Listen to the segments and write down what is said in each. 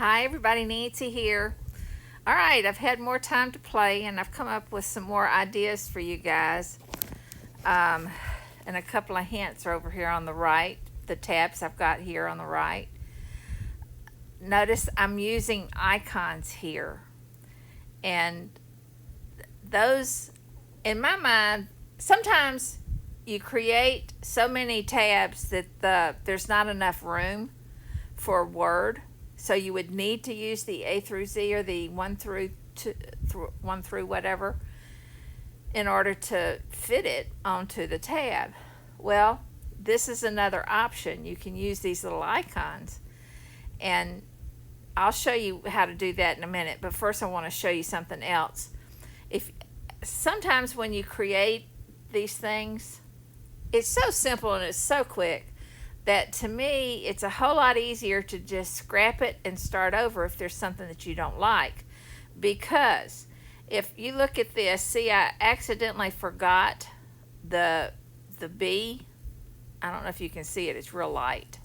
Hi everybody, Nancy here. Alright, I've had more time to play and I've come up with some more ideas for you guys. Um, and a couple of hints are over here on the right, the tabs I've got here on the right. Notice I'm using icons here. And those, in my mind, sometimes you create so many tabs that there's not enough room for a word. So you would need to use the A through Z or the 1 through 1 through whatever in order to fit it onto the tab. Well, this is another option. You can use these little icons, and I'll show you how to do that in a minute. But first I want to show you something else. If sometimes when you create these things, it's so simple and it's so quick that to me it's a whole lot easier to just scrap it and start over if there's something that you don't like. Because if you look at this, see, I accidentally forgot the B. I don't know if you can see it, it's real light,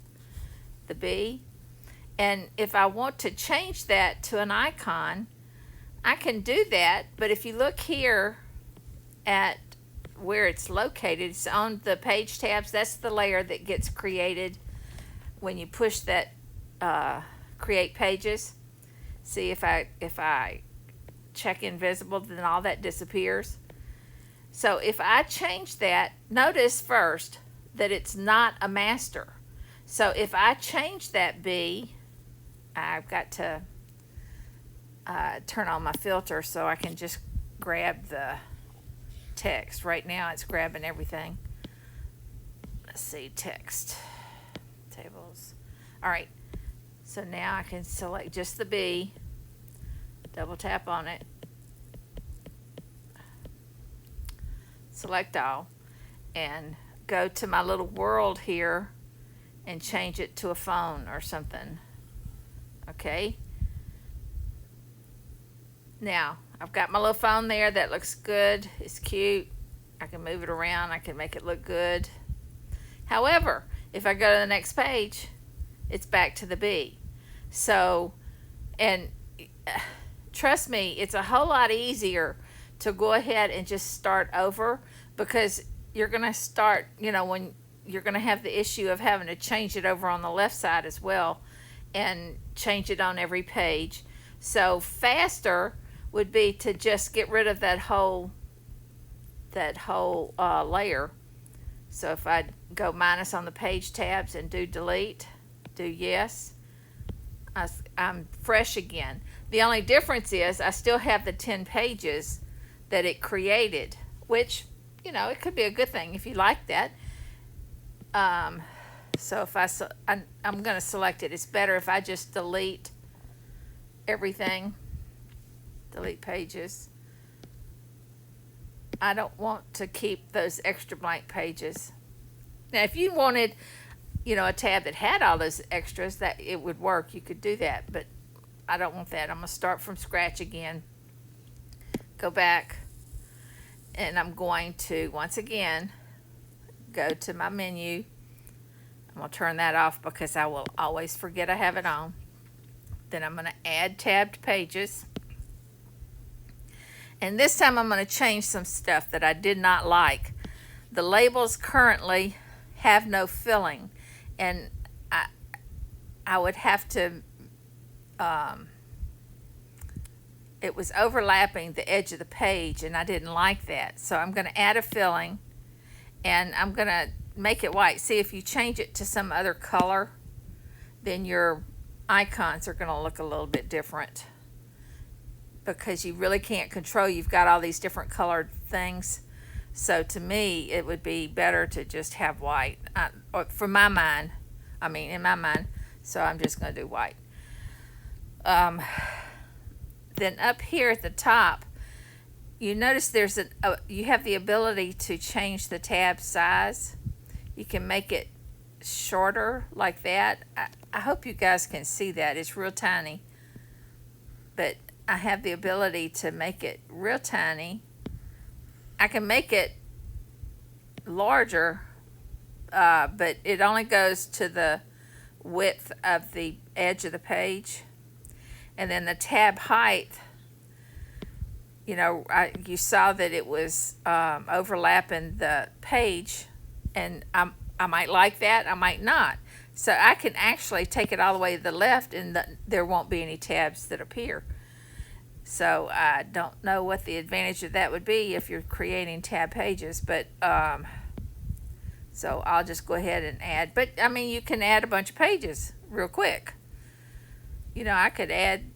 the B. And if I want to change that to an icon, I can do that. But if you look here at where it's located, it's on the page tabs. That's the layer that gets created when you push that create pages. See, if I check invisible, then all that disappears. So if I change that, notice first that it's not a master. So if I change that B, I've got to turn on my filter so I can just grab the text. Right now it's grabbing everything. Let's see, text, tables. Alright, so now I can select just the B, double tap on it, select all, and go to my little world here and change it to a phone or something. Okay, now I've got my little phone there. That looks good. It's cute. I can move it around. I can make it look good. However, if I go to the next page, it's back to the B. So, and trust me, it's a whole lot easier to go ahead and just start over, because you're going to start, when you're going to have the issue of having to change it over on the left side as well and change it on every page. So faster would be to just get rid of that whole layer. So if I go minus on the page tabs and do delete, do yes, I'm fresh again. The only difference is I still have the 10 pages that it created, which, it could be a good thing if you like that. So if I'm going to select it. It's better if I just delete everything. Delete pages. I don't want to keep those extra blank pages. Now, if you wanted, a tab that had all those extras, that it would work. You could do that, but I don't want that. I'm going to start from scratch again. Go back, and I'm going to, once again, go to my menu. I'm going to turn that off because I will always forget I have it on. Then I'm going to add tabbed pages. And this time I'm going to change some stuff that I did not like. The labels currently have no filling, and I would have to, it was overlapping the edge of the page, and I didn't like that. So I'm going to add a filling, and I'm going to make it white. See, if you change it to some other color, then your icons are going to look a little bit different, because you really can't control. You've got all these different colored things. So to me, it would be better to just have white. For my mind, in my mind. So I'm just going to do white. Then up here at the top, you notice there's you have the ability to change the tab size. You can make it shorter like that. I hope you guys can see that. It's real tiny. But I have the ability to make it real tiny. I can make it larger, but it only goes to the width of the edge of the page. And then the tab height, you know, you saw that it was overlapping the page, and I might like that, I might not. So I can actually take it all the way to the left, and there won't be any tabs that appear. So I don't know what the advantage of that would be if you're creating tab pages, but so I'll just go ahead and add. But I mean, you can add a bunch of pages real quick. You know, I could add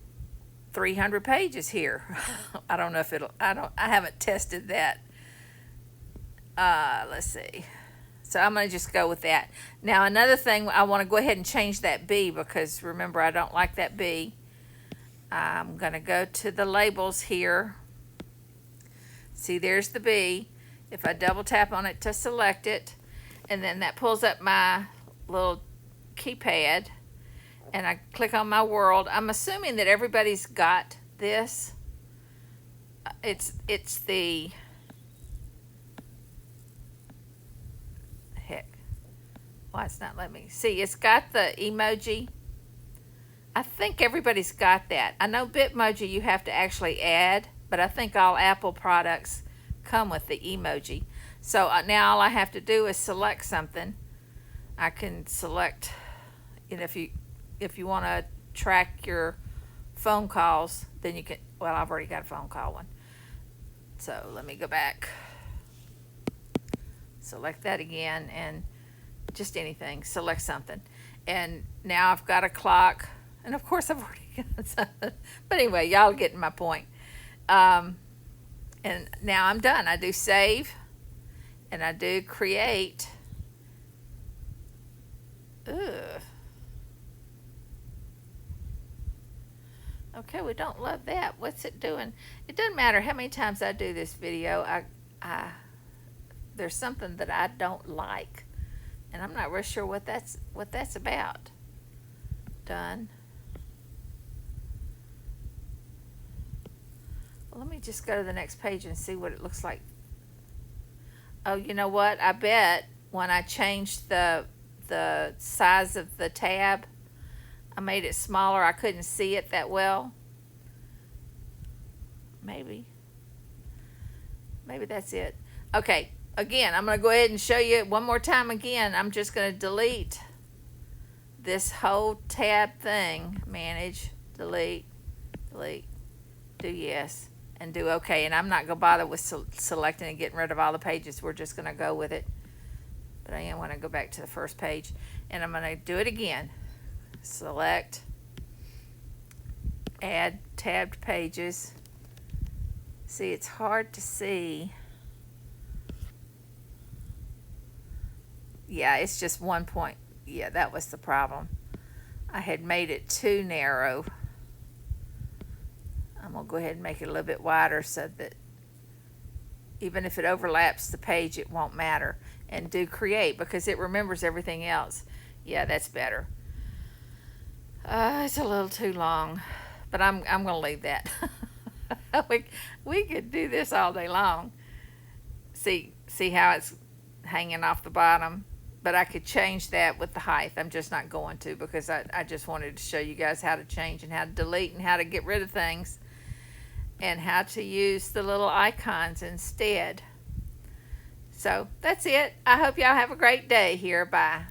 300 pages here. I don't know if I haven't tested that. Let's see. So I'm going to just go with that. Now another thing, I want to go ahead and change that B, because remember, I don't like that B. I'm going to go to the labels here. See, there's the B. If I double tap on it to select it, and then that pulls up my little keypad, and I click on my world. I'm assuming that everybody's got this. It's the, heck, why it's not letting me see. It's got the emoji. I think everybody's got that. I know Bitmoji you have to actually add, but I think all Apple products come with the emoji. So now all I have to do is select something. I can select, you know, if you want to track your phone calls, then you can, well, I've already got a phone call one. So let me go back. Select that again, and just anything, select something. And now I've got a clock. And of course I've already got something. But anyway, y'all getting my point. And now I'm done. I do save, and I do create. Ugh. Okay, we don't love that. What's it doing? It doesn't matter how many times I do this video. There's something that I don't like, and I'm not real sure what that's about. Done. Well, let me just go to the next page and see what it looks like. Oh, you know what? I bet when I changed the size of the tab, I made it smaller. I couldn't see it that well. Maybe that's it. Okay, again, I'm going to go ahead and show you it one more time again. I'm just going to delete this whole tab thing. Manage, delete, do yes, and do OK. And I'm not going to bother with selecting and getting rid of all the pages. We're just going to go with it. But I am going to go back to the first page, and I'm going to do it again. Select, add tabbed pages. See, it's hard to see. Yeah, it's just 1 point. Yeah, that was the problem. I had made it too narrow. I'm going to go ahead and make it a little bit wider so that even if it overlaps the page, it won't matter. And do create, because it remembers everything else. Yeah, that's better. It's a little too long, but I'm going to leave that. we could do this all day long. See how it's hanging off the bottom? But I could change that with the height. I'm just not going to, because I just wanted to show you guys how to change and how to delete and how to get rid of things and how to use the little icons instead. So that's it. I hope y'all have a great day here. Bye.